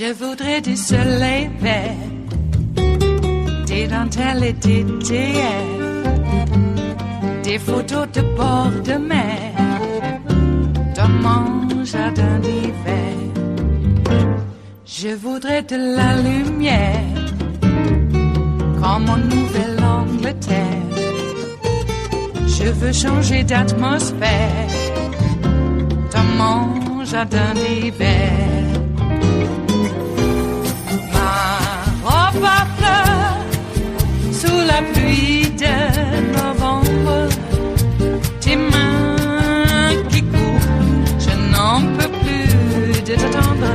Je voudrais du soleil vert, des dentelles et des théières, des photos de bord de mer, dans mon jardin d'hiver. Je voudrais de la lumière, comme en Nouvelle-Angleterre. Je veux changer d'atmosphère, dans mon jardin d'hiver. Ma fleur sous la pluie de novembre, tes mains qui courent, je n'en peux plus de t'attendre.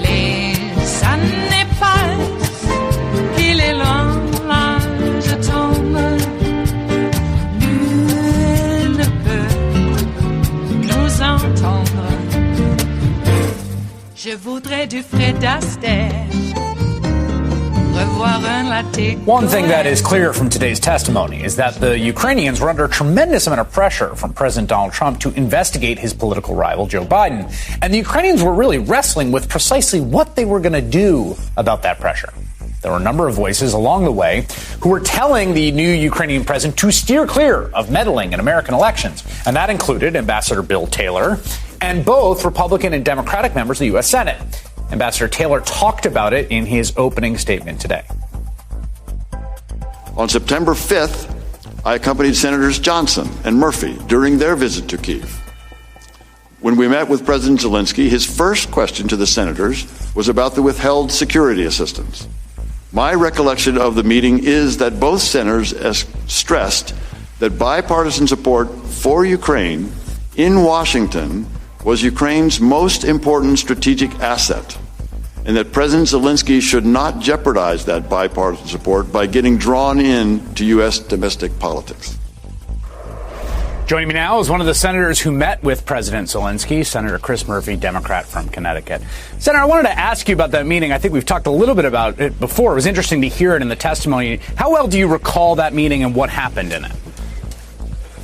Les années passent, qu'il est loin, là je tombe. Nul ne peut nous entendre. Je voudrais du Fred Astaire. One thing that is clear from today's testimony is that the Ukrainians were under a tremendous amount of pressure from President Donald Trump to investigate his political rival, Joe Biden. And the Ukrainians were really wrestling with precisely what they were going to do about that pressure. There were a number of voices along the way who were telling the new Ukrainian president to steer clear of meddling in American elections. And that included Ambassador Bill Taylor and both Republican and Democratic members of the U.S. Senate. Ambassador Taylor talked about it in his opening statement today. On September 5th, I accompanied Senators Johnson and Murphy during their visit to Kyiv. When we met with President Zelenskiy, his first question to the senators was about the withheld security assistance. My recollection of the meeting is that both senators stressed that bipartisan support for Ukraine in Washington was Ukraine's most important strategic asset, and that President Zelenskiy should not jeopardize that bipartisan support by getting drawn into U.S. domestic politics. Joining me now is one of the senators who met with President Zelenskiy, Senator Chris Murphy, Democrat from Connecticut. Senator, I wanted to ask you about that meeting. I think we've talked a little bit about it before. It was interesting to hear it in the testimony. How well do you recall that meeting and what happened in it?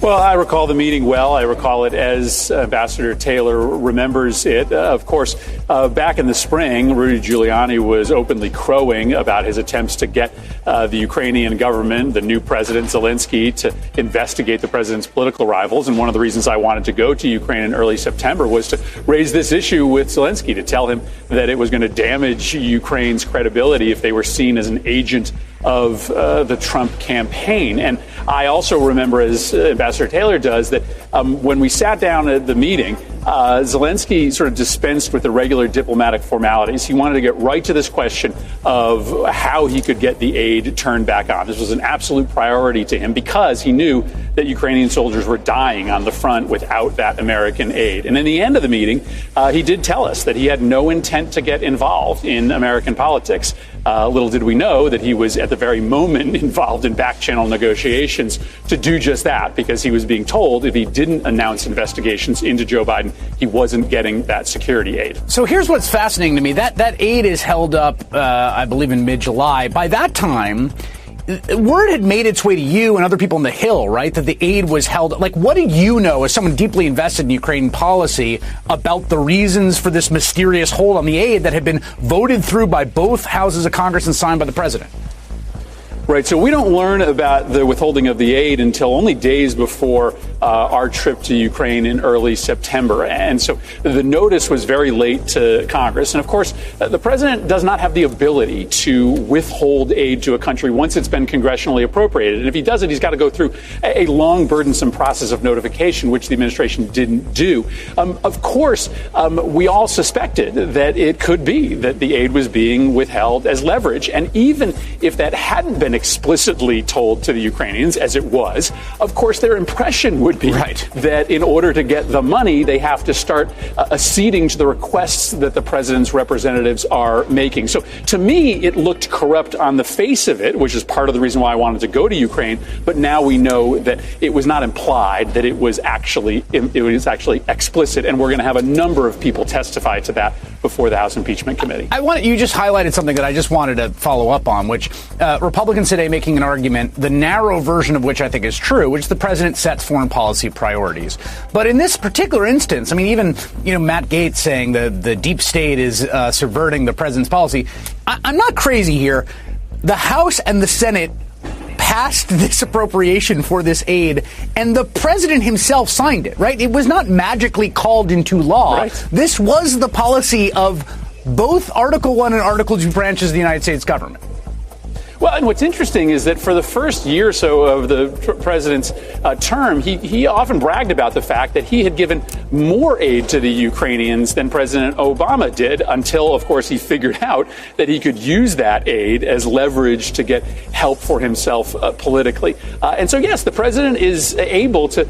Well, I recall the meeting well. I recall it as Ambassador Taylor remembers it. Of course, back in the spring, Rudy Giuliani was openly crowing about his attempts to get the Ukrainian government, the new President Zelenskiy, to investigate the president's political rivals. And one of the reasons I wanted to go to Ukraine in early September was to raise this issue with Zelensky, to tell him that it was going to damage Ukraine's credibility if they were seen as an agent of the Trump campaign. And I also remember, as Ambassador Taylor does, that when we sat down at the meeting, Zelensky sort of dispensed with the regular diplomatic formalities. He wanted to get right to this question of how he could get the aid turned back on. This was an absolute priority to him because he knew that Ukrainian soldiers were dying on the front without that American aid. And in the end of the meeting, he did tell us that he had no intent to get involved in American politics. Little did we know that he was at the very moment involved in back-channel negotiations to do just that, because he was being told if he didn't announce investigations into Joe Biden, he wasn't getting that security aid. So here's what's fascinating to me. That aid is held up, I believe, in mid-July. By that time, word had made its way to you and other people on the Hill, right, that the aid was held. Like, what do you know, as someone deeply invested in Ukrainian policy, about the reasons for this mysterious hold on the aid that had been voted through by both houses of Congress and signed by the president? Right. So we don't learn about the withholding of the aid until only days before our trip to Ukraine in early September. And so the notice was very late to Congress. And of course, the president does not have the ability to withhold aid to a country once it's been congressionally appropriated. And if he does it, he's got to go through a long, burdensome process of notification, which the administration didn't do. Of course, we all suspected that it could be that the aid was being withheld as leverage. And even if that hadn't been explicitly told to the Ukrainians, as it was, of course, their impression would be that in order to get the money, they have to start acceding to the requests that the president's representatives are making. So to me, it looked corrupt on the face of it, which is part of the reason why I wanted to go to Ukraine. But now we know that it was not implied, that it was actually explicit. And we're going to have a number of people testify to that before the House Impeachment Committee. You just highlighted something that I just wanted to follow up on, which Republicans today making an argument, the narrow version of which I think is true, which the president sets foreign policy priorities. But in this particular instance, I mean, even, Matt Gaetz saying the deep state is subverting the president's policy. I'm not crazy here. The House and the Senate passed this appropriation for this aid, and the president himself signed it, right? It was not magically called into law. Right. This was the policy of both Article 1 and Article 2 branches of the United States government. Well, and what's interesting is that for the first year or so of the president's term, he often bragged about the fact that he had given more aid to the Ukrainians than President Obama did, until, of course, he figured out that he could use that aid as leverage to get help for himself politically. And so, yes, the president is able to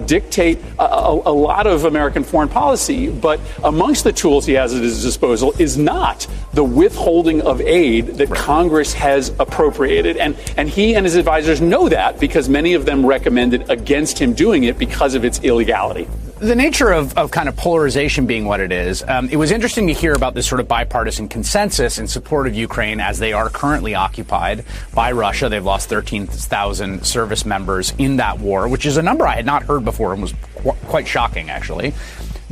dictate a lot of American foreign policy, but amongst the tools he has at his disposal is not the withholding of aid that Congress has appropriated. And he and his advisors know that, because many of them recommended against him doing it because of its illegality. The nature of kind of polarization being what it is, it was interesting to hear about this sort of bipartisan consensus in support of Ukraine as they are currently occupied by Russia. They've lost 13,000 service members in that war, which is a number I had not heard before and was quite shocking, actually.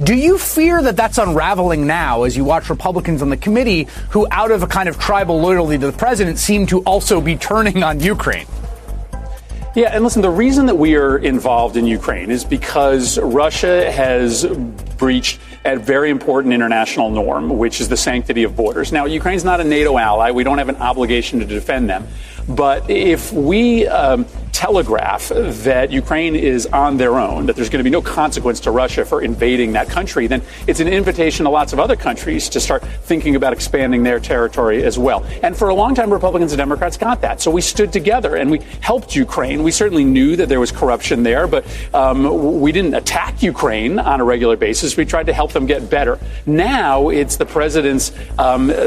Do you fear that that's unraveling now as you watch Republicans on the committee who, out of a kind of tribal loyalty to the president, seem to also be turning on Ukraine? Yeah, and listen, the reason that we are involved in Ukraine is because Russia has breached a very important international norm, which is the sanctity of borders. Now, Ukraine's not a NATO ally. We don't have an obligation to defend them. But if we telegraph that Ukraine is on their own, that there's going to be no consequence to Russia for invading that country, then it's an invitation to lots of other countries to start thinking about expanding their territory as well. And for a long time, Republicans and Democrats got that. So we stood together and we helped Ukraine. We certainly knew that there was corruption there, but we didn't attack Ukraine on a regular basis. We tried to help them get better. Now it's the president's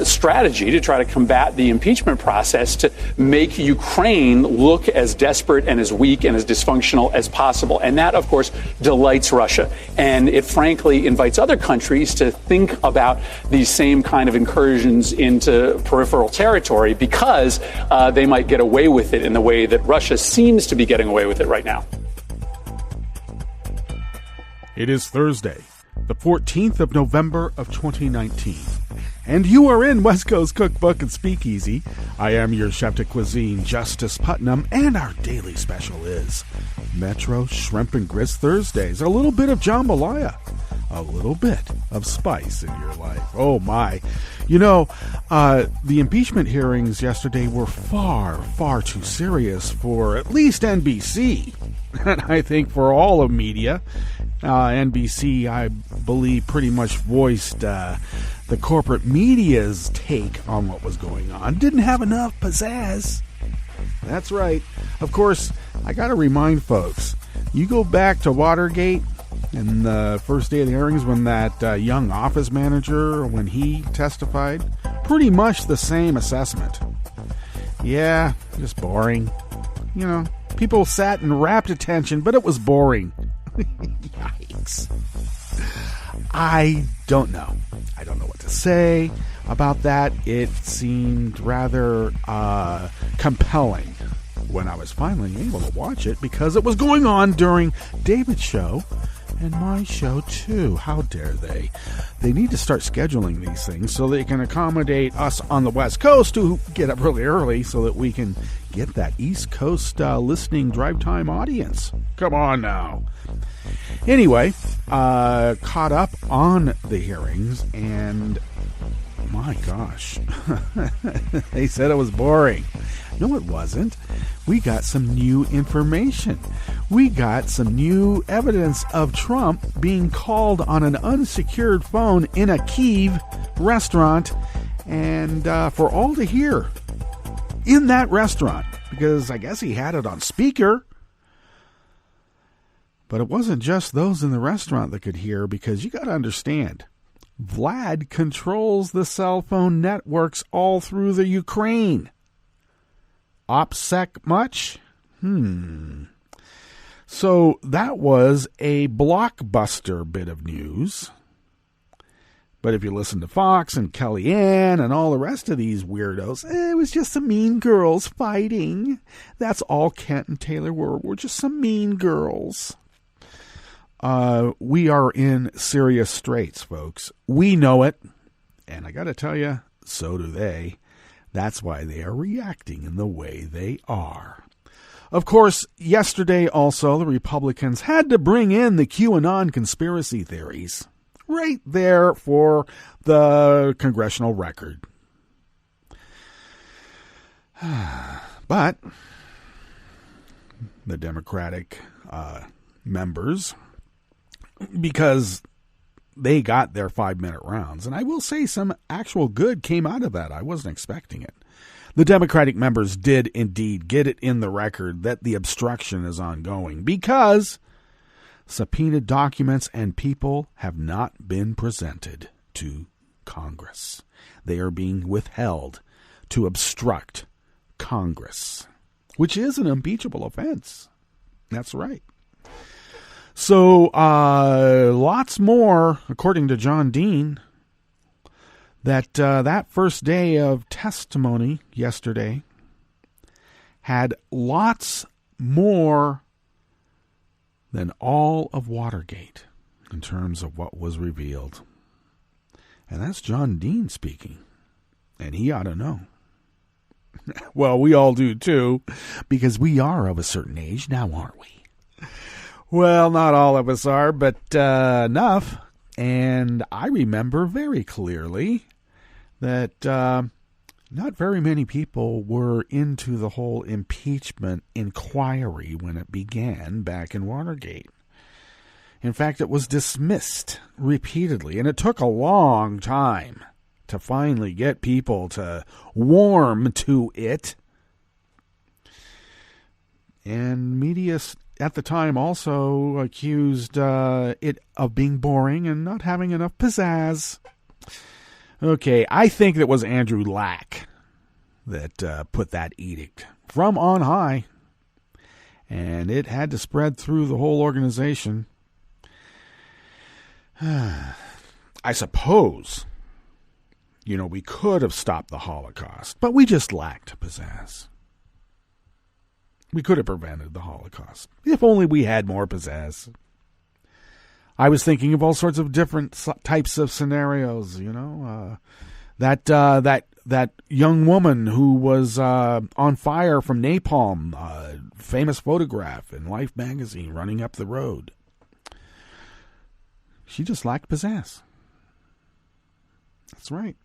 strategy to try to combat the impeachment process to make Ukraine look as desperate and as weak and as dysfunctional as possible. And that, of course, delights Russia. And it frankly invites other countries to think about these same kind of incursions into peripheral territory, because they might get away with it in the way that Russia seems to be getting away with it right now. It is Thursday, the 14th of November of 2019. And you are in West Coast Cookbook and Speakeasy. I am your chef de cuisine, Justice Putnam, and our daily special is Metro Shrimp and Grits Thursdays. A little bit of jambalaya, a little bit of spice in your life. Oh my. The impeachment hearings yesterday were far, far too serious for at least NBC. And I think for all of media. NBC, I believe, pretty much voiced the corporate media's take on what was going on. Didn't have enough pizzazz. That's right. Of course, I got to remind folks, you go back to Watergate and the first day of the hearings when that young office manager, when he testified, pretty much the same assessment. Yeah, just boring. People sat in rapt attention, but it was boring. Yikes. I don't know. I don't know what to say about that. It seemed rather compelling when I was finally able to watch it, because it was going on during David's show and my show too. How dare they? They need to start scheduling these things so they can accommodate us on the West Coast who get up really early so that we can get that East Coast listening drive time audience. Come on now. Anyway, caught up on the hearings, and my gosh, they said it was boring. No, it wasn't. We got some new information. We got some new evidence of Trump being called on an unsecured phone in a Kyiv restaurant, and for all to hear in that restaurant, because I guess he had it on speaker. But it wasn't just those in the restaurant that could hear, because you got to understand, Vlad controls the cell phone networks all through the Ukraine. OPSEC much? So that was a blockbuster bit of news. But if you listen to Fox and Kellyanne and all the rest of these weirdos, it was just some mean girls fighting. That's all Kent and Taylor were. We're just some mean girls. we are in serious straits, folks. We know it, and I got to tell you, so do they. That's why they are reacting in the way they are. Of course, yesterday also, the Republicans had to bring in the QAnon conspiracy theories right there for the congressional record. But the Democratic members, because they got their 5-minute rounds, and I will say some actual good came out of that. I wasn't expecting it. The Democratic members did indeed get it in the record that the obstruction is ongoing because subpoenaed documents and people have not been presented to Congress. They are being withheld to obstruct Congress, which is an impeachable offense. That's right. So lots more, according to John Dean, that first day of testimony yesterday had lots more than all of Watergate in terms of what was revealed. And that's John Dean speaking, and he ought to know. Well, we all do too, because we are of a certain age now, aren't we? Well, not all of us are, but enough. And I remember very clearly that not very many people were into the whole impeachment inquiry when it began back in Watergate. In fact, it was dismissed repeatedly, and it took a long time to finally get people to warm to it. And media at the time also accused it of being boring and not having enough pizzazz. Okay, I think that was Andrew Lack that put that edict from on high, and it had to spread through the whole organization. I suppose, we could have stopped the Holocaust, but we just lacked pizzazz. We could have prevented the Holocaust, if only we had more pizzazz. I was thinking of all sorts of different types of scenarios, that young woman who was on fire from napalm, famous photograph in Life magazine running up the road. She just lacked pizzazz. That's right.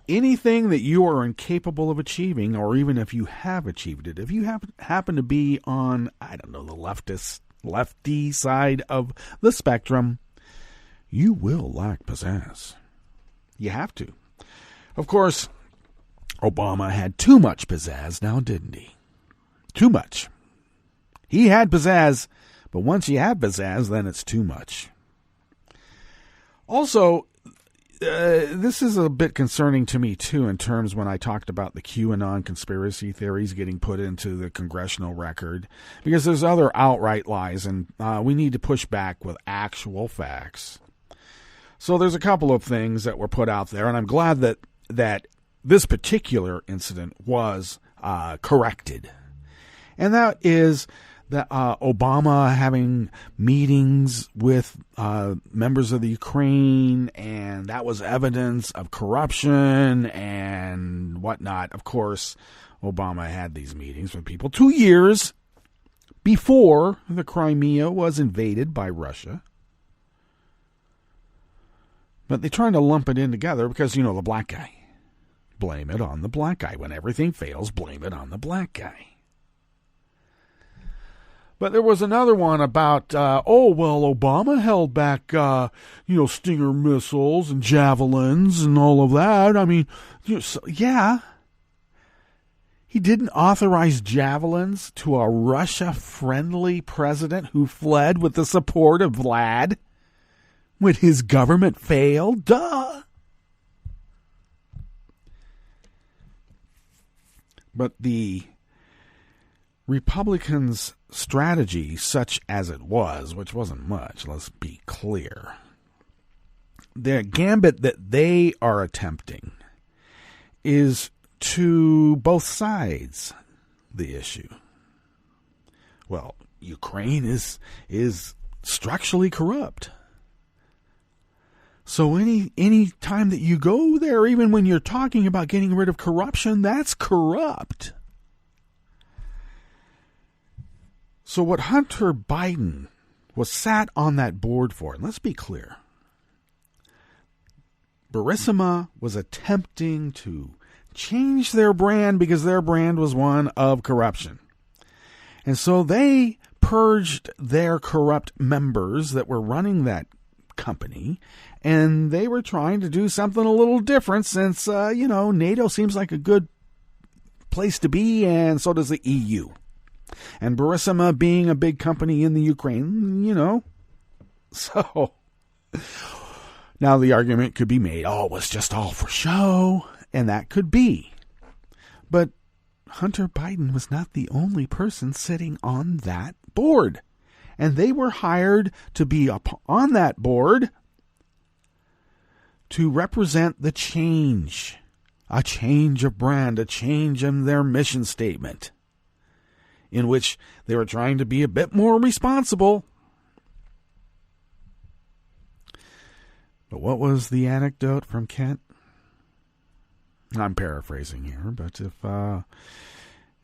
Anything that you are incapable of achieving, or even if you have achieved it, if you happen to be on, the lefty side of the spectrum, you will lack pizzazz. You have to. Of course, Obama had too much pizzazz now, didn't he? Too much. He had pizzazz, but once you have pizzazz, then it's too much. Also, this is a bit concerning to me, too, in terms when I talked about the QAnon conspiracy theories getting put into the congressional record, because there's other outright lies, and we need to push back with actual facts. So there's a couple of things that were put out there, and I'm glad that this particular incident was corrected. And that is that Obama having meetings with members of the Ukraine, and that was evidence of corruption and whatnot. Of course, Obama had these meetings with people 2 years before the Crimea was invaded by Russia. But they're trying to lump it in together because, the black guy. Blame it on the black guy. When everything fails, blame it on the black guy. But there was another one about, Obama held back, Stinger missiles and javelins and all of that. I mean, yeah. He didn't authorize javelins to a Russia-friendly president who fled with the support of Vlad when his government failed. Duh. But the Republicans' strategy, such as it was, which wasn't much, let's be clear, the gambit that they are attempting is to both sides the issue. Well, Ukraine is structurally corrupt. So any time that you go there, even when you're talking about getting rid of corruption, that's corrupt. So what Hunter Biden was sat on that board for, and let's be clear, Burisma was attempting to change their brand because their brand was one of corruption. And so they purged their corrupt members that were running that company, and they were trying to do something a little different since, NATO seems like a good place to be, and so does the EU. And Burisma being a big company in the Ukraine, So, now the argument could be made, it was just all for show, and that could be. But Hunter Biden was not the only person sitting on that board. And they were hired to be up on that board to represent the change. A change of brand, a change in their mission statement, in which they were trying to be a bit more responsible. But what was the anecdote from Kent? I'm paraphrasing here, but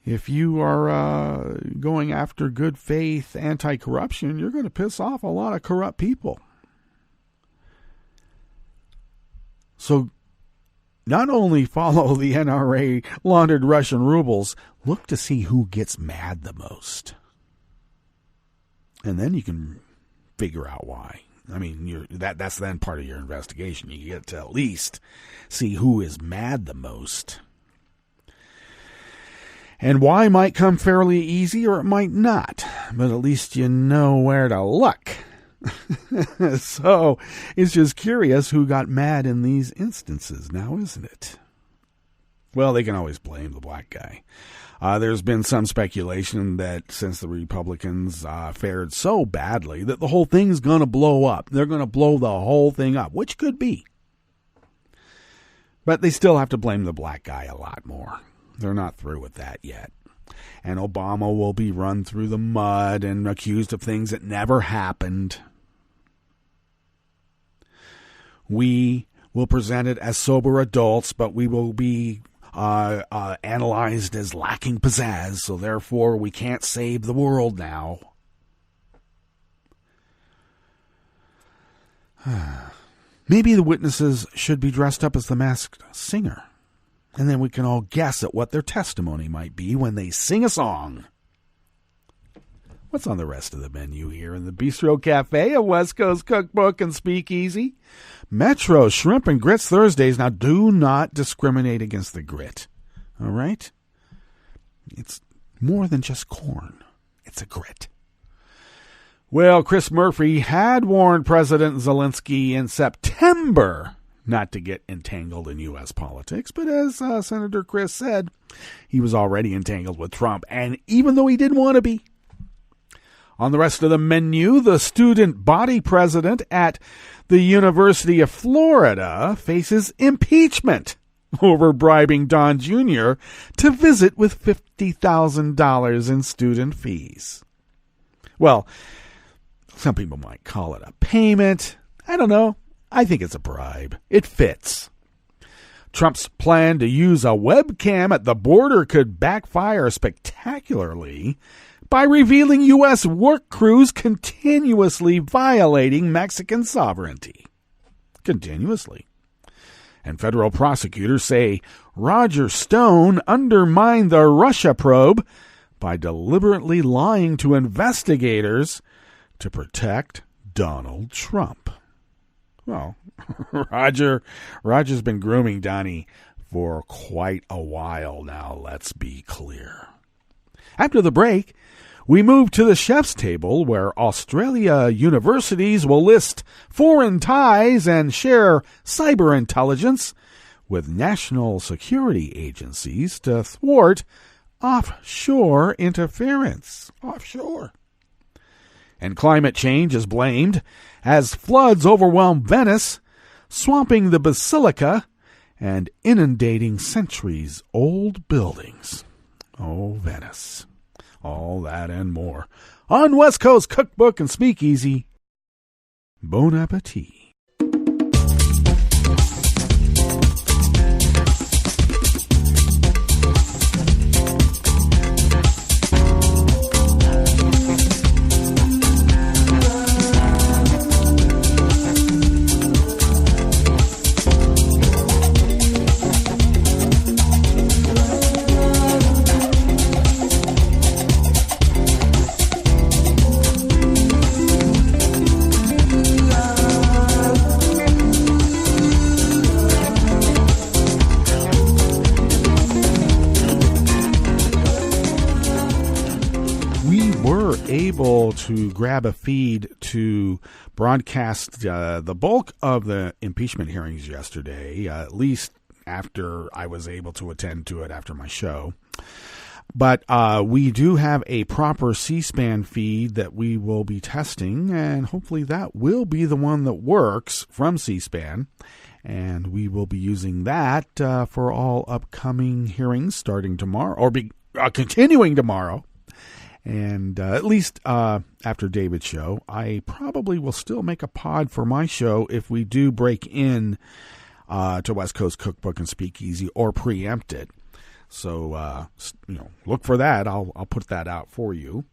if you are going after good faith anti-corruption, you're going to piss off a lot of corrupt people. So not only follow the NRA laundered Russian rubles, look to see who gets mad the most. And then you can figure out why. I mean, that's then part of your investigation. You get to at least see who is mad the most. And why might come fairly easy or it might not, but at least you know where to look. So it's just curious who got mad in these instances now, isn't it? Well, they can always blame the black guy. There's been some speculation that since the Republicans fared so badly that the whole thing's going to blow up. They're going to blow the whole thing up, which could be. But they still have to blame the black guy a lot more. They're not through with that yet. And Obama will be run through the mud and accused of things that never happened. We will present it as sober adults, but we will be analyzed as lacking pizzazz, so therefore we can't save the world now. Maybe the witnesses should be dressed up as the Masked Singer, and then we can all guess at what their testimony might be when they sing a song. What's on the rest of the menu here in the Bistro Cafe, a West Coast Cookbook and Speakeasy? Metro Shrimp and Grits Thursdays. Now, do not discriminate against the grit. All right? It's more than just corn. It's a grit. Well, Chris Murphy had warned President Zelenskiy in September not to get entangled in U.S. politics. But as Senator Chris said, he was already entangled with Trump. And even though he didn't want to be, on the rest of the menu, the student body president at the University of Florida faces impeachment over bribing Don Jr. to visit with $50,000 in student fees. Well, some people might call it a payment. I don't know. I think it's a bribe. It fits. Trump's plan to use a webcam at the border could backfire spectacularly by revealing U.S. work crews continuously violating Mexican sovereignty. Continuously. And federal prosecutors say Roger Stone undermined the Russia probe by deliberately lying to investigators to protect Donald Trump. Well, Roger's been grooming Donnie for quite a while now, let's be clear. After the break, we move to the chef's table, where Australia universities will list foreign ties and share cyber intelligence with national security agencies to thwart offshore interference. Offshore. And climate change is blamed as floods overwhelm Venice, swamping the basilica and inundating centuries-old buildings. Oh, Venice. All that and more on West Coast Cookbook and Speakeasy. Bon appetit. Able to grab a feed to broadcast the bulk of the impeachment hearings yesterday, at least after I was able to attend to it after my show. But we do have a proper C-SPAN feed that we will be testing, and hopefully that will be the one that works from C-SPAN. And we will be using that for all upcoming hearings starting tomorrow, or continuing tomorrow. And at least after David's show, I probably will still make a pod for my show if we do break in to West Coast Cookbook and Speakeasy or preempt it. So, look for that. I'll put that out for you.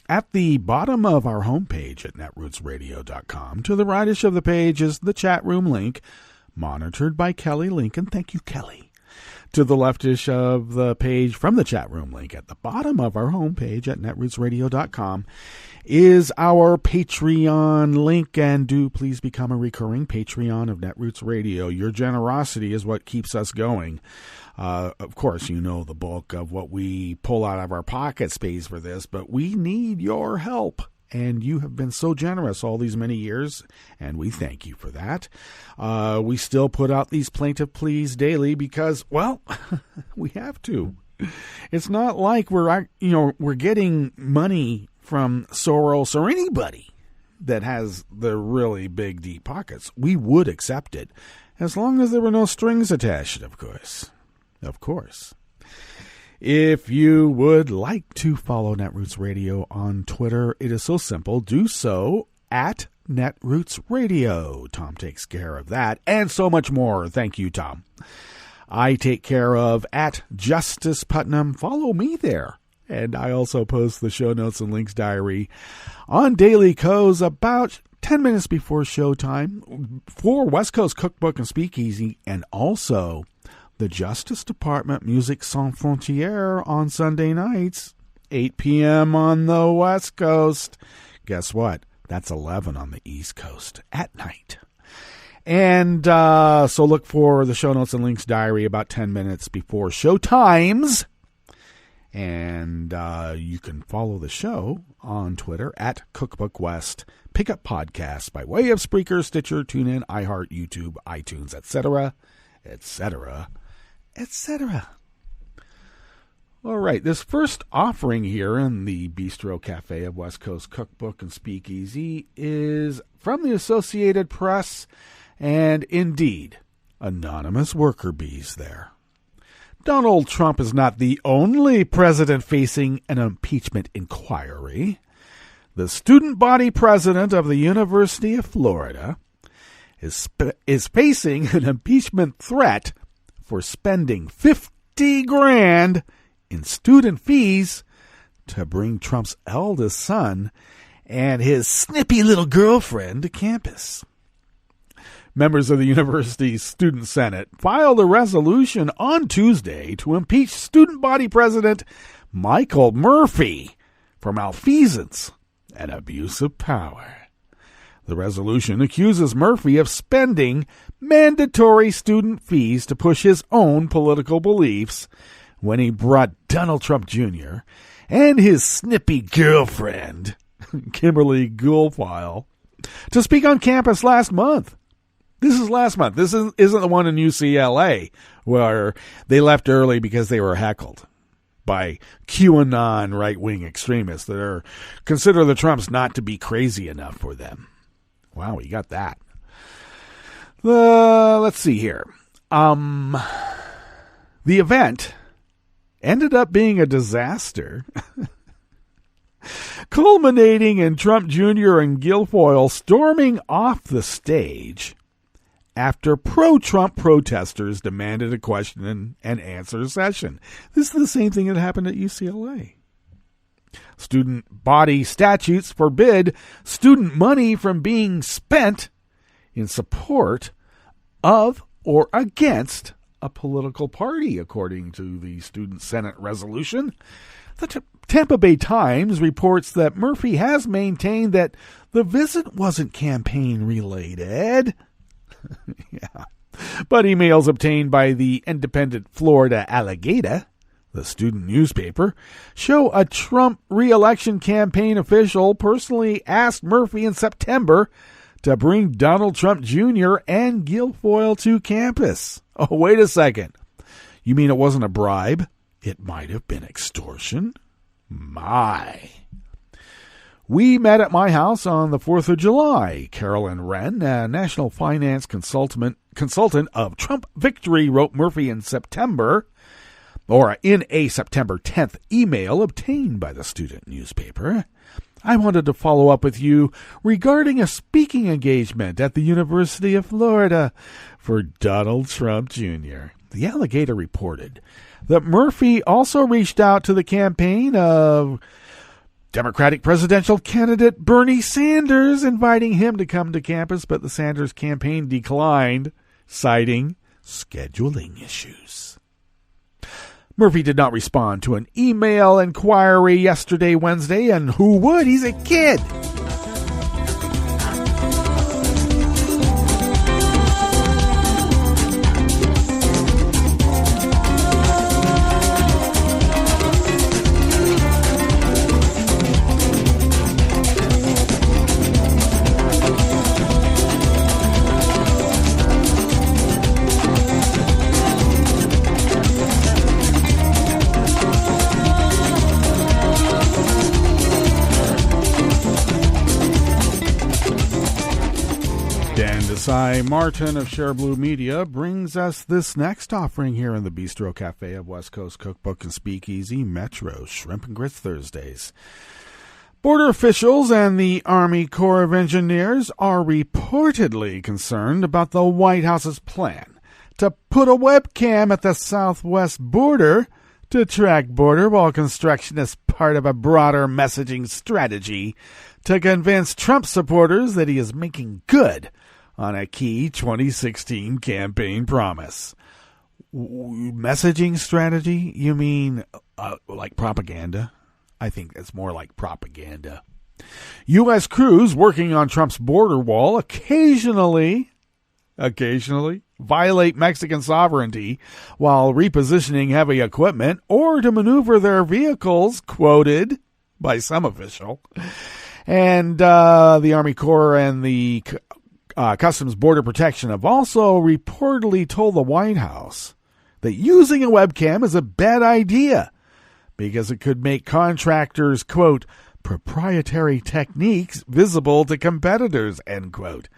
At the bottom of our homepage at netrootsradio.com, to the rightish of the page is the chat room link, monitored by Kelly Lincoln. Thank you, Kelly. To the leftish of the page from the chat room link at the bottom of our homepage at netrootsradio.com is our Patreon link, and do please become a recurring Patreon of Netroots Radio. Your generosity is what keeps us going. Of course, you know the bulk of what we pull out of our pocket space for this, but we need your help. And you have been so generous all these many years, and we thank you for that. We still put out these plaintiff pleas daily because, well, we have to. It's not like we're getting money from Soros or anybody that has the really big, deep pockets. We would accept it as long as there were no strings attached, of course. Of course. If you would like to follow Netroots Radio on Twitter, it is so simple. Do so at Netroots Radio. Tom takes care of that and so much more. Thank you, Tom. I take care of at Justice Putnam. Follow me there. And I also post the show notes and links diary on Daily Co's about 10 minutes before showtime for West Coast Cookbook and Speakeasy, and also the Justice Department Music Sans Frontières on Sunday nights, 8 p.m. on the West Coast. Guess what? That's 11 on the East Coast at night. And so look for the show notes and links diary about 10 minutes before show times. And you can follow the show on Twitter at Cookbook West. Pick up podcasts by way of Spreaker, Stitcher, TuneIn, iHeart, YouTube, iTunes, etc., etc., etc. All right, this first offering here in the Bistro Cafe of West Coast Cookbook and Speakeasy is from the Associated Press and, indeed, anonymous worker bees there. Donald Trump is not the only president facing an impeachment inquiry. The student body president of the University of Florida is facing an impeachment threat for spending $50,000 in student fees to bring Trump's eldest son and his snippy little girlfriend to campus. Members of the university's student senate filed a resolution on Tuesday to impeach student body president Michael Murphy for malfeasance and abuse of power. The resolution accuses Murphy of spending mandatory student fees to push his own political beliefs when he brought Donald Trump Jr. and his snippy girlfriend, Kimberly Guilfoyle, to speak on campus last month. This is last month. This isn't the one in UCLA where they left early because they were heckled by QAnon right-wing extremists that consider the Trumps not to be crazy enough for them. Wow, we got that. Let's see here. The event ended up being a disaster. culminating in Trump Jr. and Guilfoyle storming off the stage after pro-Trump protesters demanded a question and answer session. This is the same thing that happened at UCLA. Student body statutes forbid student money from being spent in support of or against a political party, according to the Student Senate resolution. The Tampa Bay Times reports that Murphy has maintained that the visit wasn't campaign-related. Yeah. But emails obtained by the independent Florida Alligator, the student newspaper, show a Trump re-election campaign official personally asked Murphy in September to bring Donald Trump Jr. and Guilfoyle to campus. Oh, wait a second. You mean it wasn't a bribe? It might have been extortion? My. We met at my house on the 4th of July. Carolyn Wren, a national finance consultant of Trump Victory, wrote Murphy in September, or in a September 10th email obtained by the student newspaper. I wanted to follow up with you regarding a speaking engagement at the University of Florida for Donald Trump Jr. The Alligator reported that Murphy also reached out to the campaign of Democratic presidential candidate Bernie Sanders, inviting him to come to campus, but the Sanders campaign declined, citing scheduling issues. Murphy did not respond to an email inquiry yesterday, Wednesday, and who would? He's a kid. Cy Martin of Share Blue Media brings us this next offering here in the Bistro Cafe of West Coast Cookbook and Speakeasy, Metro Shrimp and Grits Thursdays. Border officials and the Army Corps of Engineers are reportedly concerned about the White House's plan to put a webcam at the southwest border to track border wall construction as part of a broader messaging strategy to convince Trump supporters that he is making good on a key 2016 campaign promise. Messaging strategy? You mean like propaganda? I think it's more like propaganda. U.S. crews working on Trump's border wall occasionally violate Mexican sovereignty while repositioning heavy equipment or to maneuver their vehicles, quoted by some official. And the Army Corps and the Customs Border Protection have also reportedly told the White House that using a webcam is a bad idea because it could make contractors, quote, proprietary techniques visible to competitors, end quote.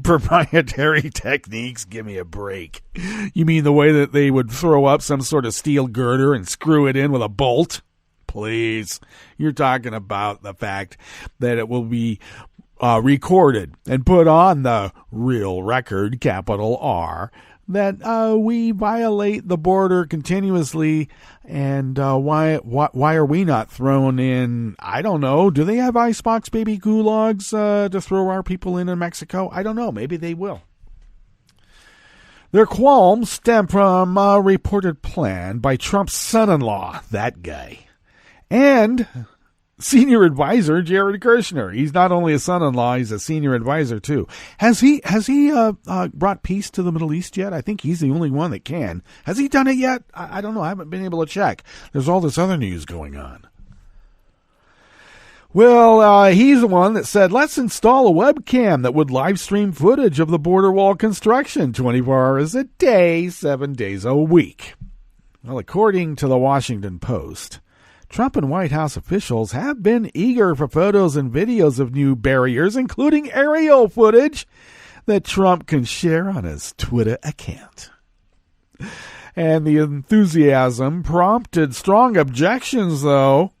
Proprietary techniques? Give me a break. You mean the way that they would throw up some sort of steel girder and screw it in with a bolt? Please. You're talking about the fact that it will be recorded and put on the real record, capital R, that we violate the border continuously, and why are we not thrown in? I don't know. Do they have icebox baby gulags to throw our people in Mexico? I don't know. Maybe they will. Their qualms stem from a reported plan by Trump's son-in-law, that guy, and senior advisor Jared Kushner. He's not only a son-in-law, he's a senior advisor too. Has he brought peace to the Middle East yet? I think he's the only one that can. Has he done it yet? I don't know. I haven't been able to check. There's all this other news going on. Well, he's the one that said, let's install a webcam that would live stream footage of the border wall construction 24 hours a day, 7 days a week. Well, according to the Washington Post, Trump and White House officials have been eager for photos and videos of new barriers, including aerial footage that Trump can share on his Twitter account. And the enthusiasm prompted strong objections, though,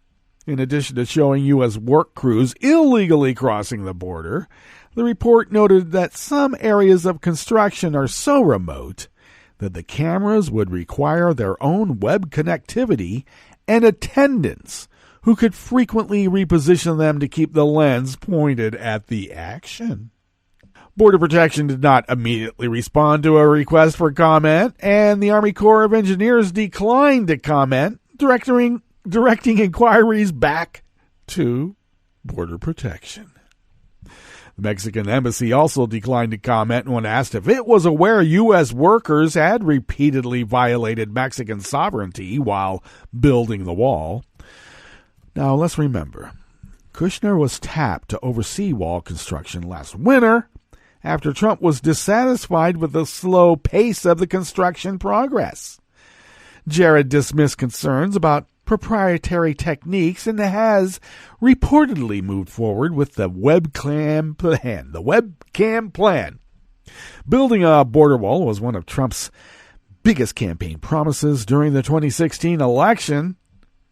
In addition to showing U.S. work crews illegally crossing the border, the report noted that some areas of construction are so remote that the cameras would require their own web connectivity and attendants who could frequently reposition them to keep the lens pointed at the action. Border Protection did not immediately respond to a request for comment, and the Army Corps of Engineers declined to comment, directing inquiries back to Border Protection. The Mexican embassy also declined to comment when asked if it was aware U.S. workers had repeatedly violated Mexican sovereignty while building the wall. Now, let's remember, Kushner was tapped to oversee wall construction last winter after Trump was dissatisfied with the slow pace of the construction progress. Jared dismissed concerns about proprietary techniques and has reportedly moved forward with the webcam plan. Building a border wall was one of Trump's biggest campaign promises during the 2016 election.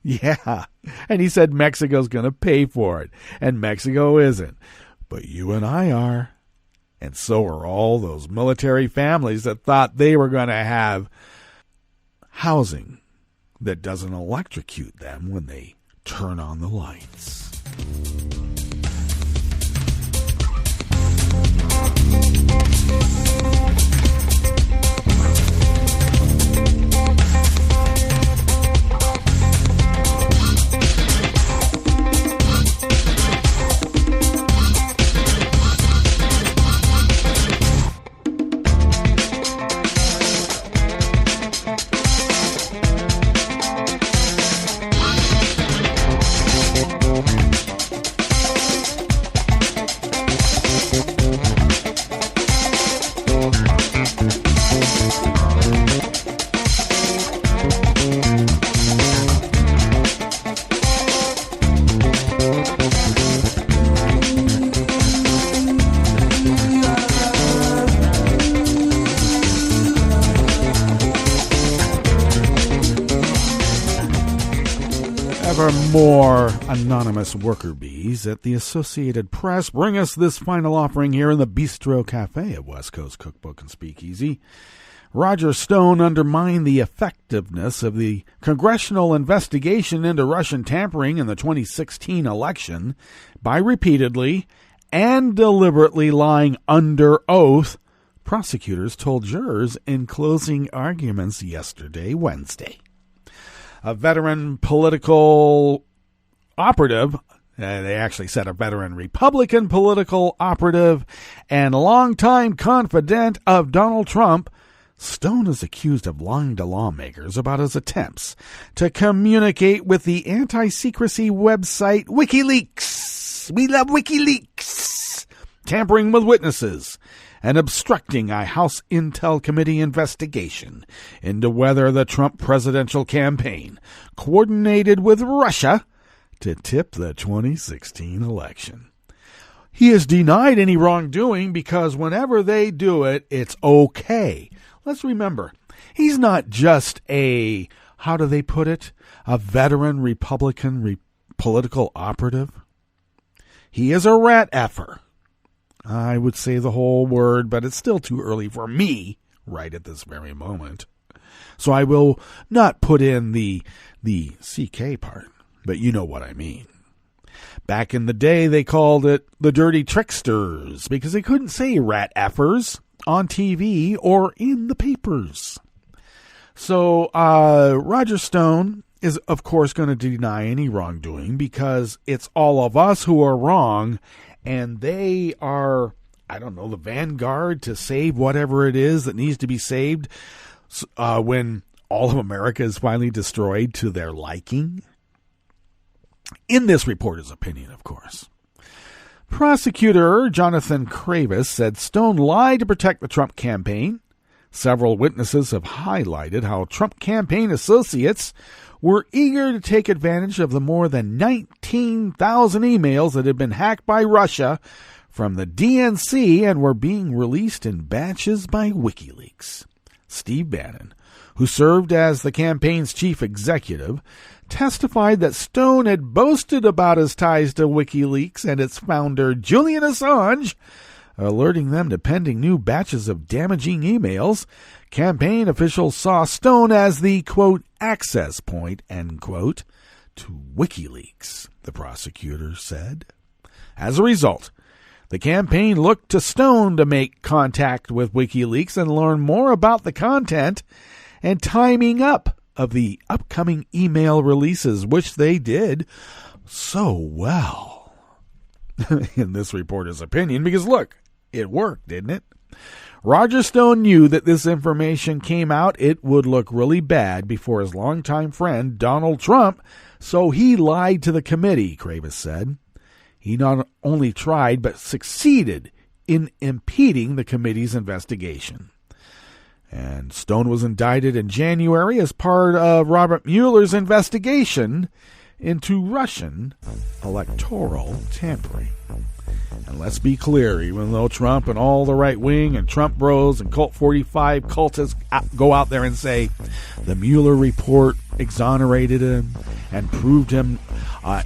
Yeah, and he said Mexico's going to pay for it, and Mexico isn't. But you and I are, and so are all those military families that thought they were going to have housing that doesn't electrocute them when they turn on the lights. More anonymous worker bees at the Associated Press bring us this final offering here in the Bistro Cafe at West Coast Cookbook and Speakeasy. Roger Stone undermined the effectiveness of the congressional investigation into Russian tampering in the 2016 election by repeatedly and deliberately lying under oath, prosecutors told jurors in closing arguments yesterday, Wednesday. A veteran political operative, they actually said a veteran Republican political operative and longtime confidant of Donald Trump, Stone is accused of lying to lawmakers about his attempts to communicate with the anti-secrecy website WikiLeaks. We love WikiLeaks. Tampering with witnesses and obstructing a House Intel Committee investigation into whether the Trump presidential campaign coordinated with Russia to tip the 2016 election. He has denied any wrongdoing because whenever they do it, it's okay. Let's remember, he's not just a, how do they put it, a veteran Republican political operative. He is a rat effer. I would say the whole word, but it's still too early for me right at this very moment. So I will not put in the CK part, but you know what I mean. Back in the day, they called it the dirty tricksters because they couldn't say rat effers on TV or in the papers. So Roger Stone is, of course, going to deny any wrongdoing because it's all of us who are wrong. And they are, I don't know, the vanguard to save whatever it is that needs to be saved when all of America is finally destroyed to their liking. In this reporter's opinion, of course. Prosecutor Jonathan Kravis said Stone lied to protect the Trump campaign. Several witnesses have highlighted how Trump campaign associates were eager to take advantage of the more than 19,000 emails that had been hacked by Russia from the DNC and were being released in batches by WikiLeaks. Steve Bannon, who served as the campaign's chief executive, testified that Stone had boasted about his ties to WikiLeaks and its founder, Julian Assange, alerting them to pending new batches of damaging emails. Campaign officials saw Stone as the, quote, access point, end quote, to WikiLeaks, the prosecutor said. As a result, the campaign looked to Stone to make contact with WikiLeaks and learn more about the content and timing up of the upcoming email releases, which they did so well, in this reporter's opinion, because look, it worked, didn't it? Roger Stone knew that this information came out, it would look really bad before his longtime friend Donald Trump, so he lied to the committee, Kravis said. He not only tried, but succeeded in impeding the committee's investigation. And Stone was indicted in January as part of Robert Mueller's investigation into Russian electoral tampering. And let's be clear, even though Trump and all the right-wing and Trump bros and Cult 45 cultists go out there and say the Mueller report exonerated him and proved him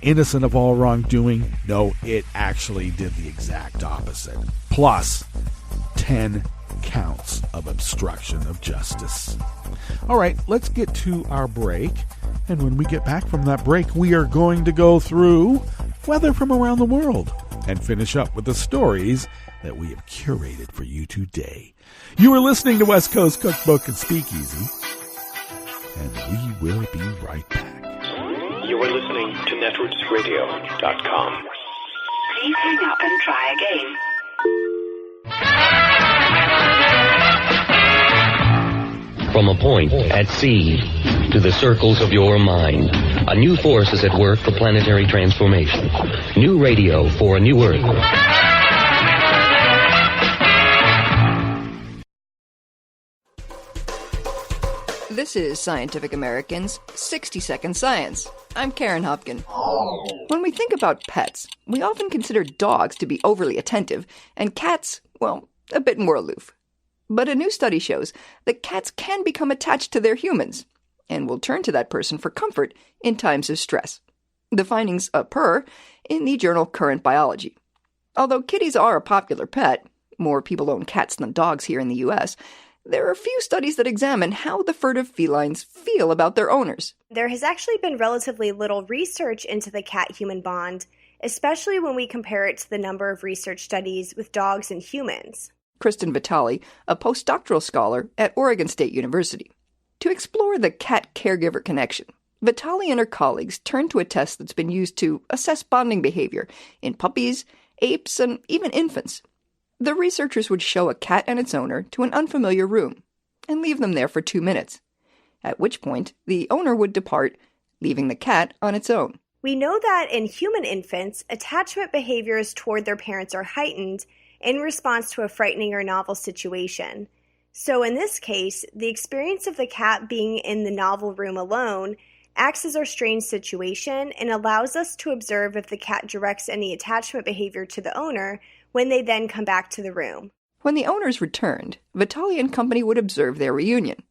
innocent of all wrongdoing, no, it actually did the exact opposite. Plus 10 counts of obstruction of justice. All right, let's get to our break. And when we get back from that break, we are going to go through weather from around the world and finish up with the stories that we have curated for you today. You are listening to West Coast Cookbook and Speakeasy, and we will be right back. You are listening to netrootsradio.com. Please hang up and try again. From a point at sea to the circles of your mind, a new force is at work for planetary transformation. New radio for a new Earth. This is Scientific American's 60-Second Science. I'm Karen Hopkin. When we think about pets, we often consider dogs to be overly attentive and cats, well, a bit more aloof. But a new study shows that cats can become attached to their humans and will turn to that person for comfort in times of stress. The findings occur in the journal Current Biology. Although kitties are a popular pet, more people own cats than dogs here in the U.S., there are a few studies that examine how the furtive felines feel about their owners. There has actually been relatively little research into the cat-human bond, especially when we compare it to the number of research studies with dogs and humans. Kristen Vitale, a postdoctoral scholar at Oregon State University. To explore the cat-caregiver connection, Vitale and her colleagues turned to a test that's been used to assess bonding behavior in puppies, apes, and even infants. The researchers would show a cat and its owner to an unfamiliar room and leave them there for 2 minutes, at which point the owner would depart, leaving the cat on its own. We know that in human infants, attachment behaviors toward their parents are heightened in response to a frightening or novel situation. So in this case, the experience of the cat being in the novel room alone acts as our strange situation and allows us to observe if the cat directs any attachment behavior to the owner when they then come back to the room. When the owners returned, Vitale and company would observe their reunion,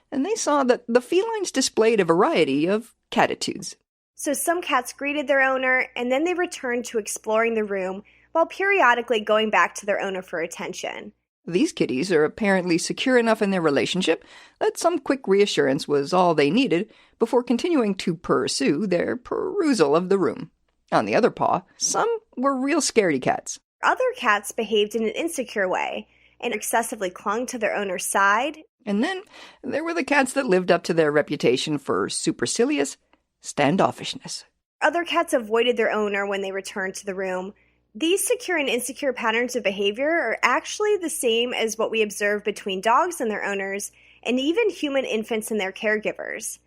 and they saw that the felines displayed a variety of catitudes. So some cats greeted their owner, and then they returned to exploring the room while periodically going back to their owner for attention. These kitties are apparently secure enough in their relationship that some quick reassurance was all they needed before continuing to pursue their perusal of the room. On the other paw, some were real scaredy cats. Other cats behaved in an insecure way and excessively clung to their owner's side. And then there were the cats that lived up to their reputation for supercilious standoffishness. Other cats avoided their owner when they returned to the room. These secure and insecure patterns of behavior are actually the same as what we observe between dogs and their owners, and even human infants and their caregivers.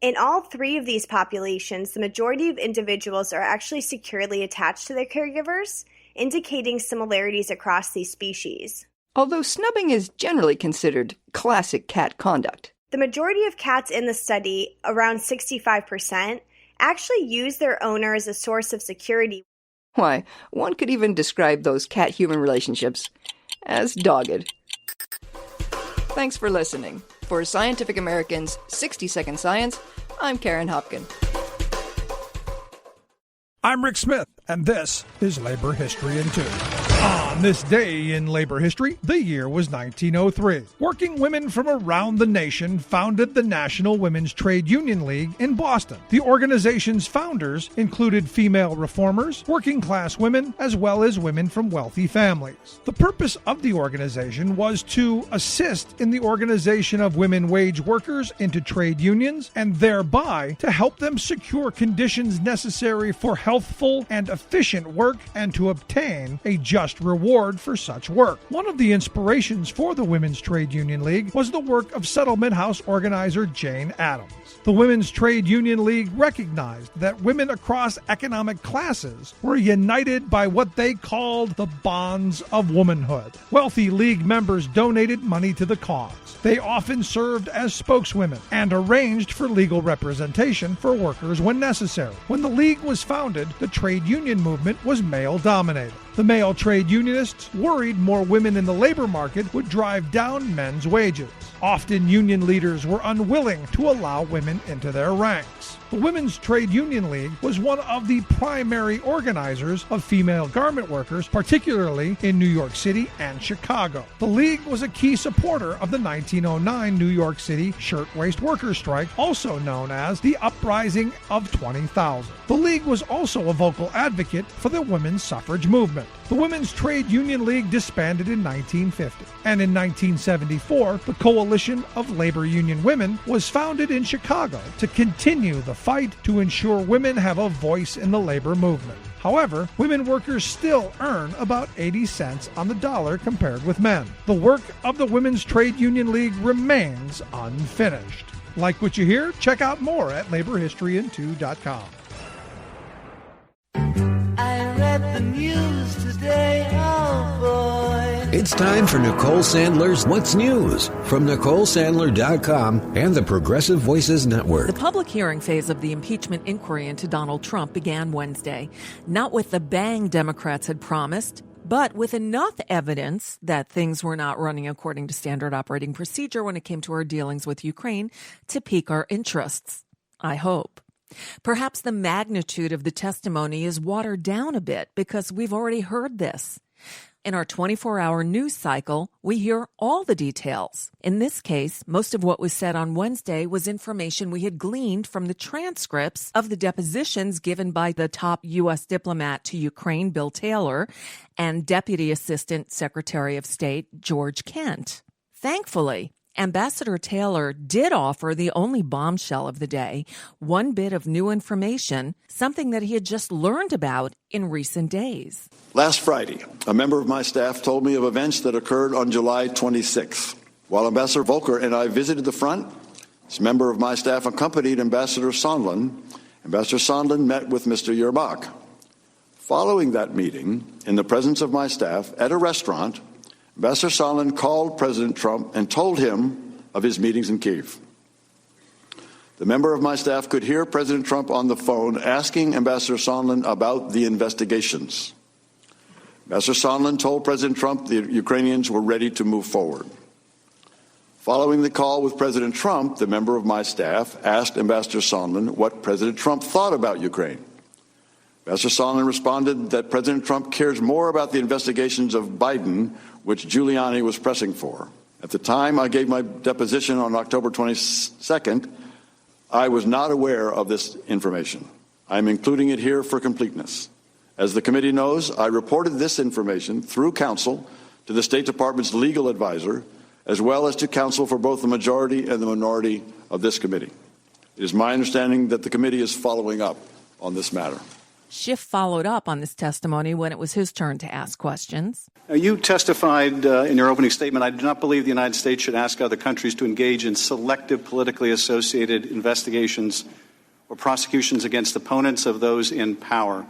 In all three of these populations, the majority of individuals are actually securely attached to their caregivers, indicating similarities across these species. Although snubbing is generally considered classic cat conduct, the majority of cats in the study, around 65%, actually use their owner as a source of security. Why, one could even describe those cat-human relationships as dogged. Thanks for listening. For Scientific American's 60-Second Science, I'm Karen Hopkin. I'm Rick Smith, and this is Labor History in 2. On this day in labor history, the year was 1903. Working women from around the nation founded the National Women's Trade Union League in Boston. The organization's founders included female reformers, working-class women, as well as women from wealthy families. The purpose of the organization was to assist in the organization of women wage workers into trade unions and thereby to help them secure conditions necessary for healthful and efficient work and to obtain a just reward for such work. One of the inspirations for the Women's Trade Union League was the work of Settlement House organizer Jane Addams. The Women's Trade Union League recognized that women across economic classes were united by what they called the bonds of womanhood. Wealthy league members donated money to the cause. They often served as spokeswomen and arranged for legal representation for workers when necessary. When the league was founded, the trade union movement was male-dominated. The male trade unionists worried more women in the labor market would drive down men's wages. Often union leaders were unwilling to allow women into their ranks. The Women's Trade Union League was one of the primary organizers of female garment workers, particularly in New York City and Chicago. The League was a key supporter of the 1909 New York City shirtwaist workers' strike, also known as the Uprising of 20,000. The League was also a vocal advocate for the women's suffrage movement. The Women's Trade Union League disbanded in 1950, and in 1974, the Coalition of Labor Union Women was founded in Chicago to continue the fight to ensure women have a voice in the labor movement. However, women workers still earn about 80 cents on the dollar compared with men. The work of the Women's Trade Union League remains unfinished. Like what you hear? Check out more at laborhistoryin2.com. I read the news today, oh boy. It's time for Nicole Sandler's What's News from NicoleSandler.com and the Progressive Voices Network. The public hearing phase of the impeachment inquiry into Donald Trump began Wednesday, not with the bang Democrats had promised, but with enough evidence that things were not running according to standard operating procedure when it came to our dealings with Ukraine to pique our interests. I hope. Perhaps the magnitude of the testimony is watered down a bit because we've already heard this. In our 24-hour news cycle, we hear all the details. In this case, most of what was said on Wednesday was information we had gleaned from the transcripts of the depositions given by the top U.S. diplomat to Ukraine, Bill Taylor, and Deputy Assistant Secretary of State, George Kent. Thankfully, Ambassador Taylor did offer the only bombshell of the day, one bit of new information, something that he had just learned about in recent days. Last Friday, a member of my staff told me of events that occurred on July 26th. While Ambassador Volker and I visited the front, this member of my staff accompanied Ambassador Sondland. Ambassador Sondland met with Mr. Yermak. Following that meeting, in the presence of my staff at a restaurant, Ambassador Sondland called President Trump and told him of his meetings in Kyiv. The member of my staff could hear President Trump on the phone asking Ambassador Sondland about the investigations. Ambassador Sondland told President Trump the Ukrainians were ready to move forward. Following the call with President Trump, the member of my staff asked Ambassador Sondland what President Trump thought about Ukraine. Ambassador Sondland responded that President Trump cares more about the investigations of Biden, which Giuliani was pressing for. At the time I gave my deposition on October 22nd, I was not aware of this information. I'm including it here for completeness. As the committee knows, I reported this information through counsel to the State Department's legal advisor, as well as to counsel for both the majority and the minority of this committee. It is my understanding that the committee is following up on this matter. Schiff followed up on this testimony when it was his turn to ask questions. Now, you testified in your opening statement, I do not believe the United States should ask other countries to engage in selective politically associated investigations or prosecutions against opponents of those in power,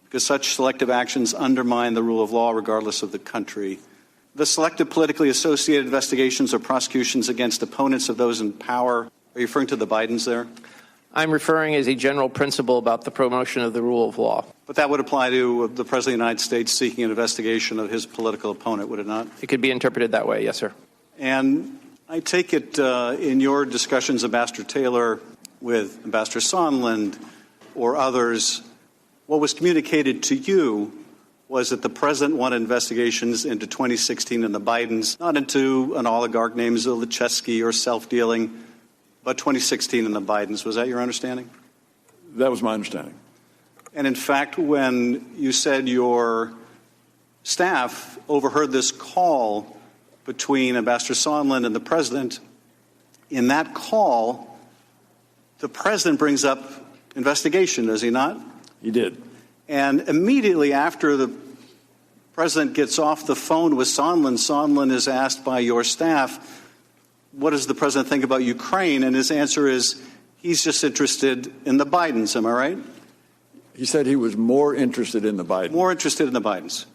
because such selective actions undermine the rule of law regardless of the country. The selective politically associated investigations or prosecutions against opponents of those in power, are you referring to the Bidens there? I'm referring as a general principle about the promotion of the rule of law. But that would apply to the President of the United States seeking an investigation of his political opponent, would it not? It could be interpreted that way, yes, sir. And I take it in your discussions, Ambassador Taylor, with Ambassador Sondland or others, what was communicated to you was that the president wanted investigations into 2016 and the Bidens, not into an oligarch named Zelenskiy or self-dealing, but 2016 and the Bidens. Was that your understanding? That was my understanding. And in fact, when you said your staff overheard this call between Ambassador Sondland and the president, in that call, the president brings up investigation, does he not? He did. And immediately after the president gets off the phone with Sondland, Sondland is asked by your staff, what does the president think about Ukraine? And his answer is, he's just interested in the Bidens. Am I right? He said he was more interested in the Bidens. More interested in the Bidens.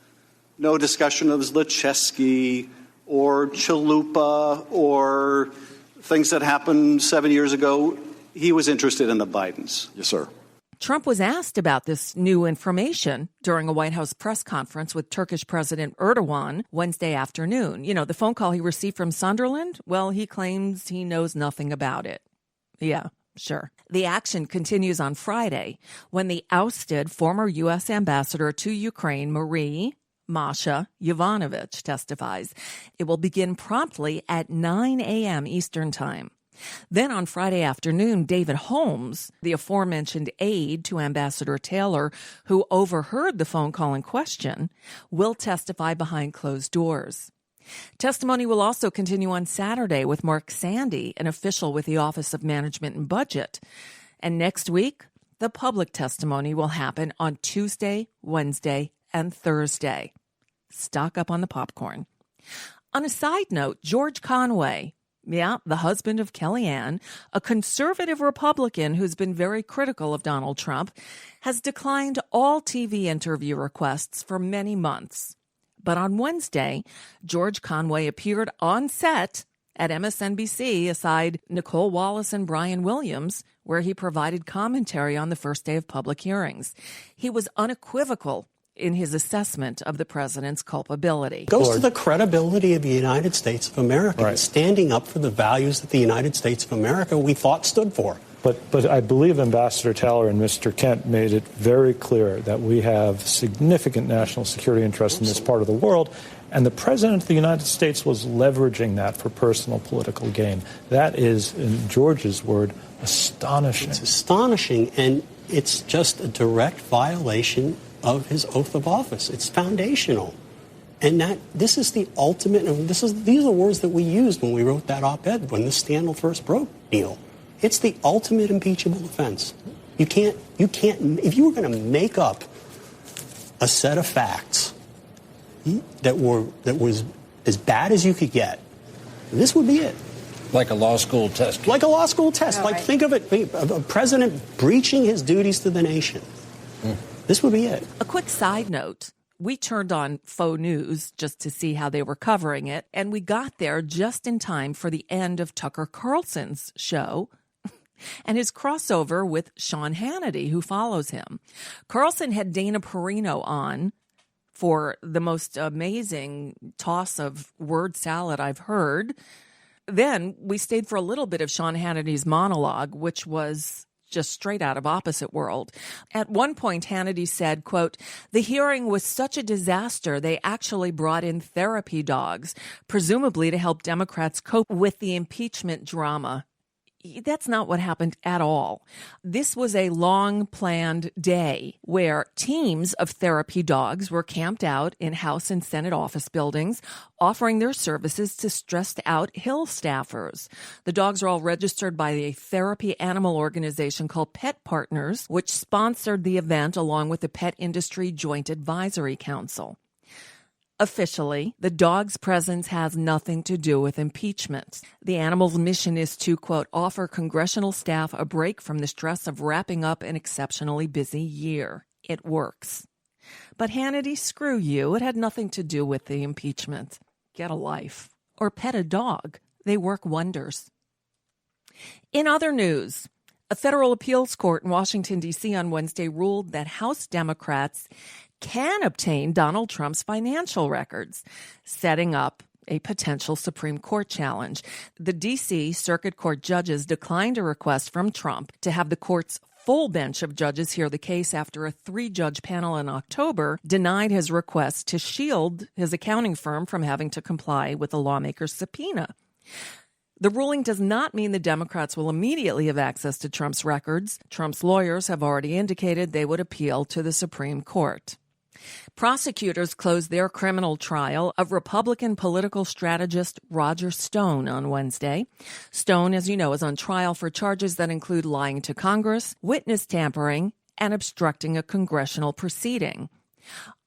No discussion of Zelenskiy or Chalupa or things that happened 7 years ago. He was interested in the Bidens. Yes, sir. Trump was asked about this new information during a White House press conference with Turkish President Erdogan Wednesday afternoon. You know, the phone call he received from Sunderland, well, he claims he knows nothing about it. Yeah, sure. The action continues on Friday when the ousted former U.S. ambassador to Ukraine, Masha Yovanovitch, testifies. It will begin promptly at 9 a.m. Eastern Time. Then on Friday afternoon, David Holmes, the aforementioned aide to Ambassador Taylor, who overheard the phone call in question, will testify behind closed doors. Testimony will also continue on Saturday with Mark Sandy, an official with the Office of Management and Budget. And next week, the public testimony will happen on Tuesday, Wednesday, and Thursday. Stock up on the popcorn. On a side note, George Conway, the husband of Kellyanne, a conservative Republican who's been very critical of Donald Trump, has declined all TV interview requests for many months. But on Wednesday, George Conway appeared on set at MSNBC aside Nicole Wallace and Brian Williams, where he provided commentary on the first day of public hearings. He was unequivocal in his assessment of the president's culpability. Goes to the credibility of the United States of America, right, standing up for the values that the United States of America we thought stood for. But I believe Ambassador Taylor and Mr. Kent made it very clear that we have significant national security interests in this part of the world, and the President of the United States was leveraging that for personal political gain. That is, in George's word, astonishing. It's astonishing, and it's just a direct violation of his oath of office. It's foundational. And that this is the ultimate, and these are the words that we used when we wrote that op-ed when this scandal first broke, Neil. It's the ultimate impeachable offense. You can't, if you were going to make up a set of facts that was as bad as you could get, this would be it. Like a law school test. Like a law school test. Oh, like, right. Think of it, a president breaching his duties to the nation. This would be it. A quick side note. We turned on faux news just to see how they were covering it, and we got there just in time for the end of Tucker Carlson's show and his crossover with Sean Hannity, who follows him. Carlson had Dana Perino on for the most amazing toss of word salad I've heard. Then we stayed for a little bit of Sean Hannity's monologue, which was just straight out of opposite world. At one point, Hannity said, quote, "The hearing was such a disaster, they actually brought in therapy dogs, presumably to help Democrats cope with the impeachment drama." That's not what happened at all. This was a long-planned day where teams of therapy dogs were camped out in House and Senate office buildings, offering their services to stressed-out Hill staffers. The dogs are all registered by a therapy animal organization called Pet Partners, which sponsored the event along with the Pet Industry Joint Advisory Council. Officially, the dog's presence has nothing to do with impeachment. The animal's mission is to, quote, offer congressional staff a break from the stress of wrapping up an exceptionally busy year. It works. But Hannity, screw you. It had nothing to do with the impeachment. Get a life. Or pet a dog. They work wonders. In other news, a federal appeals court in Washington, D.C. on Wednesday ruled that House Democrats can obtain Donald Trump's financial records, setting up a potential Supreme Court challenge. The D.C. Circuit Court judges declined a request from Trump to have the court's full bench of judges hear the case after a 3-judge panel in October denied his request to shield his accounting firm from having to comply with the lawmaker's subpoena. The ruling does not mean the Democrats will immediately have access to Trump's records. Trump's lawyers have already indicated they would appeal to the Supreme Court. Prosecutors closed their criminal trial of Republican political strategist Roger Stone on Wednesday. Stone, as you know, is on trial for charges that include lying to Congress, witness tampering, and obstructing a congressional proceeding.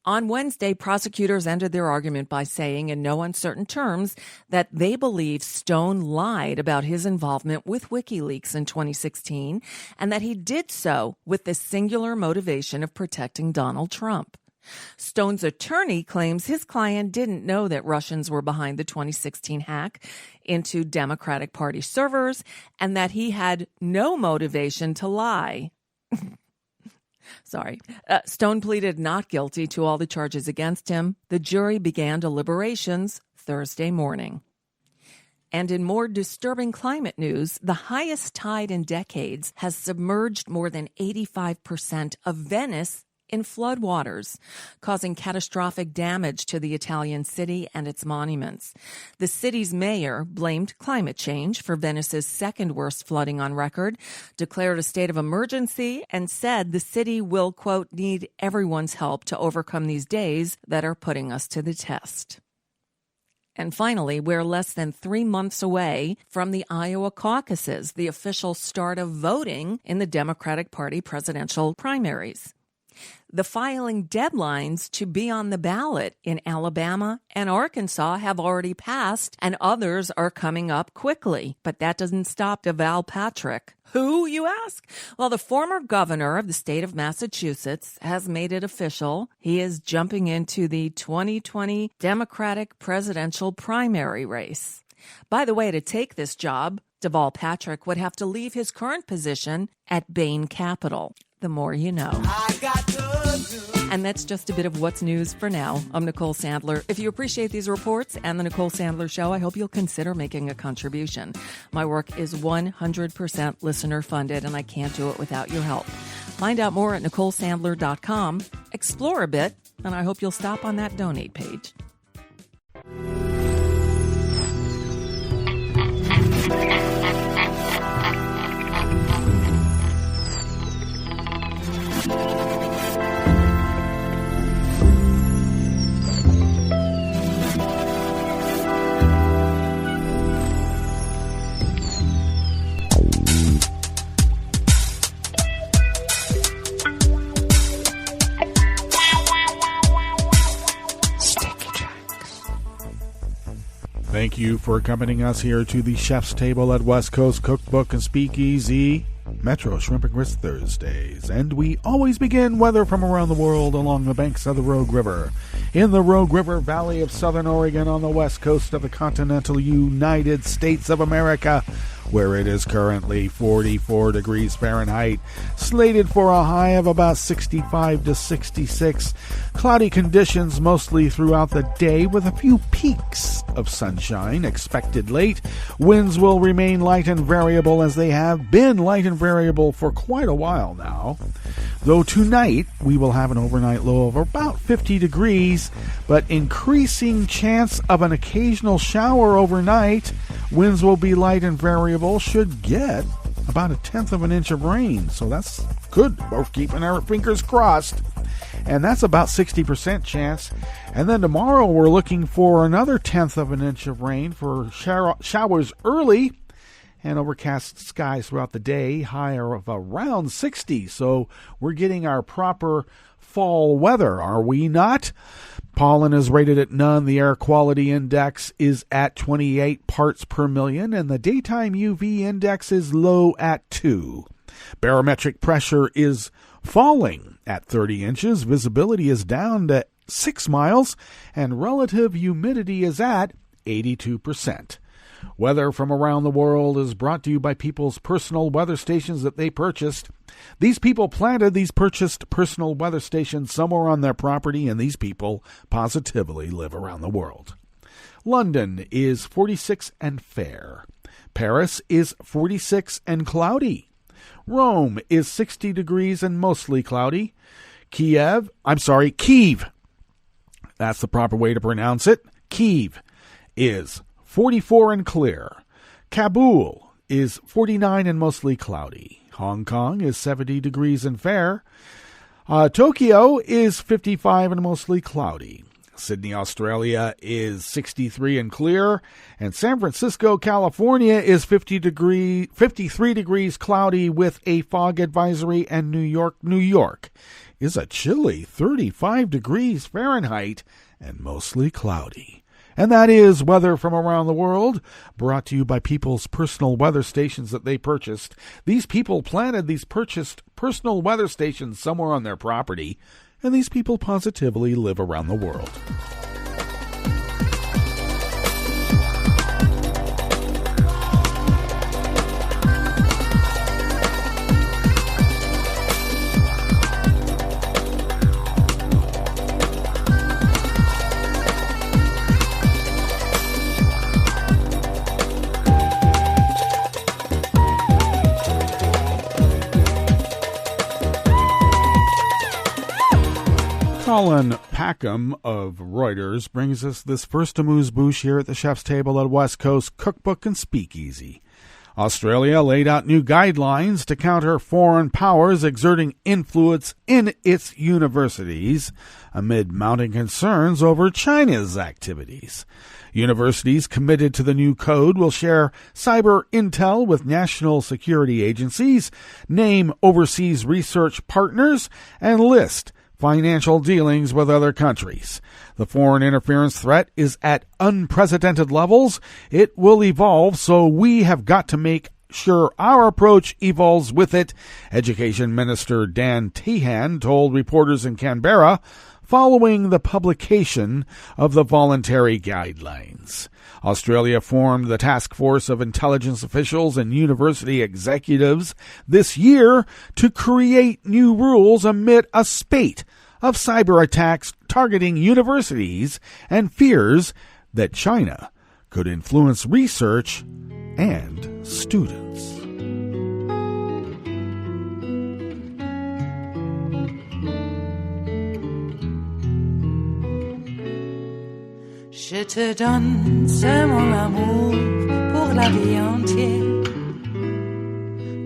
On Wednesday, prosecutors ended their argument by saying in no uncertain terms that they believe Stone lied about his involvement with WikiLeaks in 2016 and that he did so with the singular motivation of protecting Donald Trump. Stone's attorney claims his client didn't know that Russians were behind the 2016 hack into Democratic Party servers and that he had no motivation to lie. Stone pleaded not guilty to all the charges against him. The jury began deliberations Thursday morning. And in more disturbing climate news, the highest tide in decades has submerged more than 85% of Venice in floodwaters, causing catastrophic damage to the Italian city and its monuments. The city's mayor blamed climate change for Venice's second worst flooding on record, declared a state of emergency, and said the city will, quote, need everyone's help to overcome these days that are putting us to the test. And finally, we're less than 3 months away from the Iowa caucuses, the official start of voting in the Democratic Party presidential primaries. The filing deadlines to be on the ballot in Alabama and Arkansas have already passed, and others are coming up quickly. But that doesn't stop Deval Patrick. Who, you ask? Well, the former governor of the state of Massachusetts has made it official. He is jumping into the 2020 Democratic presidential primary race. By the way, to take this job, Deval Patrick would have to leave his current position at Bain Capital. The more you know. And that's just a bit of what's news for now. I'm Nicole Sandler. If you appreciate these reports and the Nicole Sandler Show, I hope you'll consider making a contribution. My work is 100% listener funded, and I can't do it without your help. Find out more at NicoleSandler.com. Explore a bit, and I hope you'll stop on that donate page. Thank you for accompanying us here to the Chef's Table at West Coast Cookbook and Speakeasy, Metro Shrimp and Grits Thursdays. And we always begin weather from around the world along the banks of the Rogue River. In the Rogue River Valley of Southern Oregon on the west coast of the continental United States of America, where it is currently 44 degrees Fahrenheit, slated for a high of about 65 to 66. Cloudy conditions mostly throughout the day with a few peaks of sunshine expected late. Winds will remain light and variable as they have been light and variable for quite a while now. Though tonight we will have an overnight low of about 50 degrees, but increasing chance of an occasional shower overnight. Winds will be light and variable, should get about 1/10 of an inch of rain. So that's good. We're keeping our fingers crossed. And that's about 60% chance. And then tomorrow we're looking for another 1/10 of an inch of rain for showers early and overcast skies throughout the day, high of around 60. So we're getting our proper fall weather, are we not? Pollen is rated at none. The air quality index is at 28 parts per million, and the daytime UV index is low at 2. Barometric pressure is falling at 30 inches. Visibility is down to 6 miles, and relative humidity is at 82%. Weather from around the world is brought to you by people's personal weather stations that they purchased. These people planted these purchased personal weather stations somewhere on their property, and these people positively live around the world. London is 46 and fair. Paris is 46 and cloudy. Rome is 60 degrees and mostly cloudy. Kiev, that's the proper way to pronounce it. Kiev is 44 and clear. Kabul is 49 and mostly cloudy. Hong Kong is 70 degrees and fair. Tokyo is 55 and mostly cloudy. Sydney, Australia is 63 and clear. And San Francisco, California is 53 degrees cloudy with a fog advisory. And New York is a chilly 35 degrees Fahrenheit and mostly cloudy. And that is weather from around the world, brought to you by people's personal weather stations that they purchased. These people planted these purchased personal weather stations somewhere on their property, and these people positively live around the world. Colin Packham of Reuters brings us this first amuse-bouche here at the chef's table at West Coast Cookbook and Speakeasy. Australia laid out new guidelines to counter foreign powers exerting influence in its universities amid mounting concerns over China's activities. Universities committed to the new code will share cyber intel with national security agencies, name overseas research partners, and list financial dealings with other countries. The foreign interference threat is at unprecedented levels. It will evolve, so we have got to make sure our approach evolves with it, Education Minister Dan Tehan told reporters in Canberra following the publication of the voluntary guidelines. Australia formed the task force of intelligence officials and university executives this year to create new rules amid a spate of cyber attacks targeting universities and fears that China could influence research and students. Je te donne c'est mon amour pour la vie entière.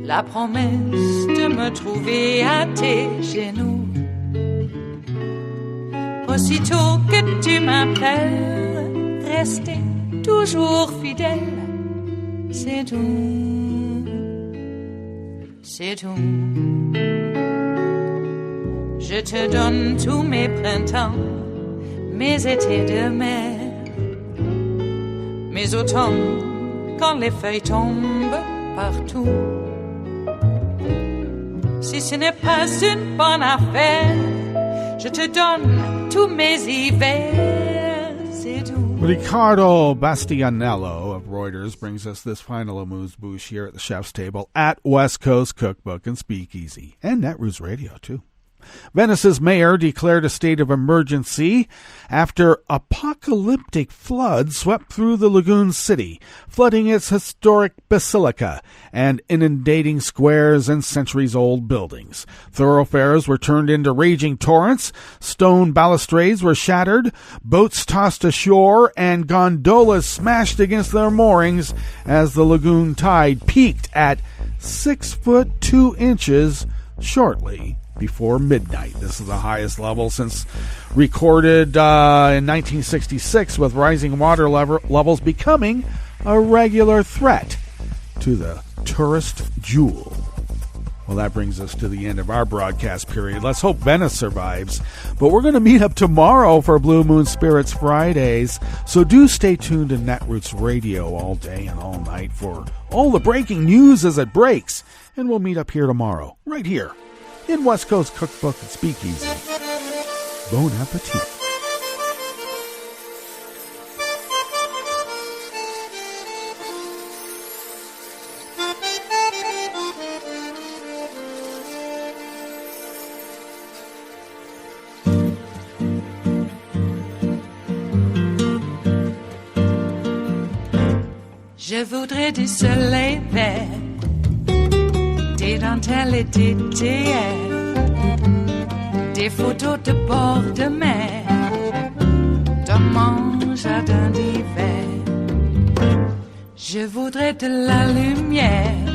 La promesse de me trouver à tes genoux. Aussitôt que tu m'appelles, rester toujours fidèle. C'est tout, c'est tout. Je te donne tous mes printemps, mes étés de mer. Mes automnes, quand les feuilles tombent partout. Si ce n'est pas une bonne affaire, je te donne tous mes hivers, c'est tout. Riccardo Bastianello of Reuters brings us this final amuse-bouche here at the chef's table at West Coast Cookbook and Speakeasy, and Netroots Radio, too. Venice's mayor declared a state of emergency after apocalyptic floods swept through the lagoon city, flooding its historic basilica and inundating squares and centuries-old buildings. Thoroughfares were turned into raging torrents, stone balustrades were shattered, boats tossed ashore, and gondolas smashed against their moorings as the lagoon tide peaked at 6 foot 2 inches shortly before midnight. This is the highest level since recorded in 1966, with rising water levels becoming a regular threat to the tourist jewel. Well, that brings us to the end of our broadcast period. Let's hope Venice survives. But we're going to meet up tomorrow for Blue Moon Spirits Fridays. So do stay tuned to Netroots Radio all day and all night for all the breaking news as it breaks. And we'll meet up here tomorrow, right here, in West Coast Cookbook and Speakeasy. Bon appetit. Je voudrais du soleil vert, des dentelles et des théières, des photos de bord de mer, dans mon jardin d'hiver. Je voudrais de la lumière,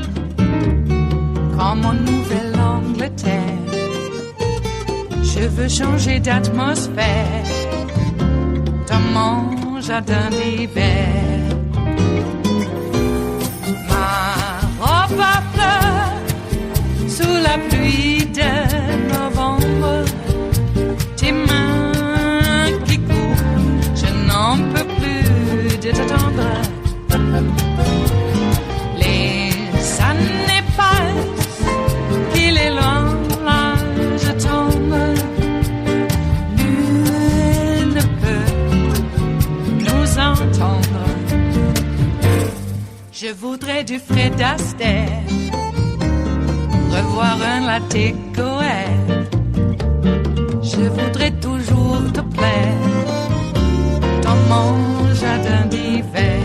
comme en Nouvelle-Angleterre. Je veux changer d'atmosphère, dans mon jardin d'hiver. Robe à fleurs, sous la pluie de novembre, tes mains qui courent, je n'en peux plus de t'attendre. Les années passent, qu'il est loin, là je tombe. Nul ne peut nous entendre. Je voudrais du Fred Astaire, revoir un latte coère. Je voudrais toujours te plaire, dans mon jardin d'hiver.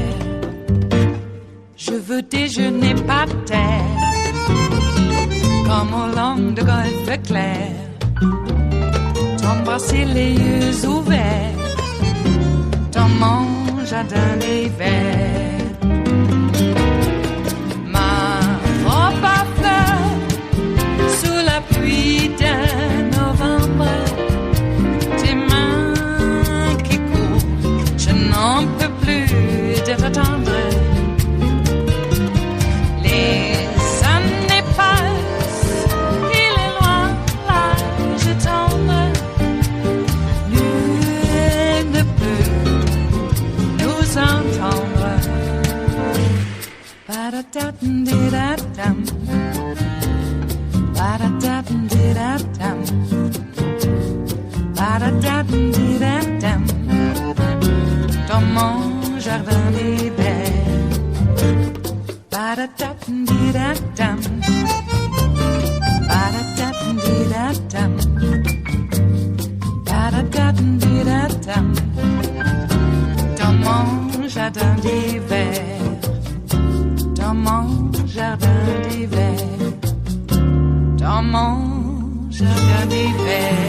Je veux déjeuner par terre, comme au long de golfe clair, t'embrasser les yeux ouverts, dans mon jardin d'hiver. Robe à fleurs, sous la pluie de novembre, tes mains qui courent, je n'en peux plus de t'attendre. Les années passent, il est loin, là je tombe. Nul ne peut nous entendre. Ba-da-da-dum-di-da-dum, ba-da-da-dum-di-da-dum, ba-da-da-dum-di-da-dum, dans mon jardin d'hiver. Ba-da-da-dum-di-da-dum, ba-da-da-dum-di-da-dum, ba-da-da-dum-di-da-dum, dans mon jardin d'hiver. Dans mon jardin d'hiver, dans mon jardin d'hiver.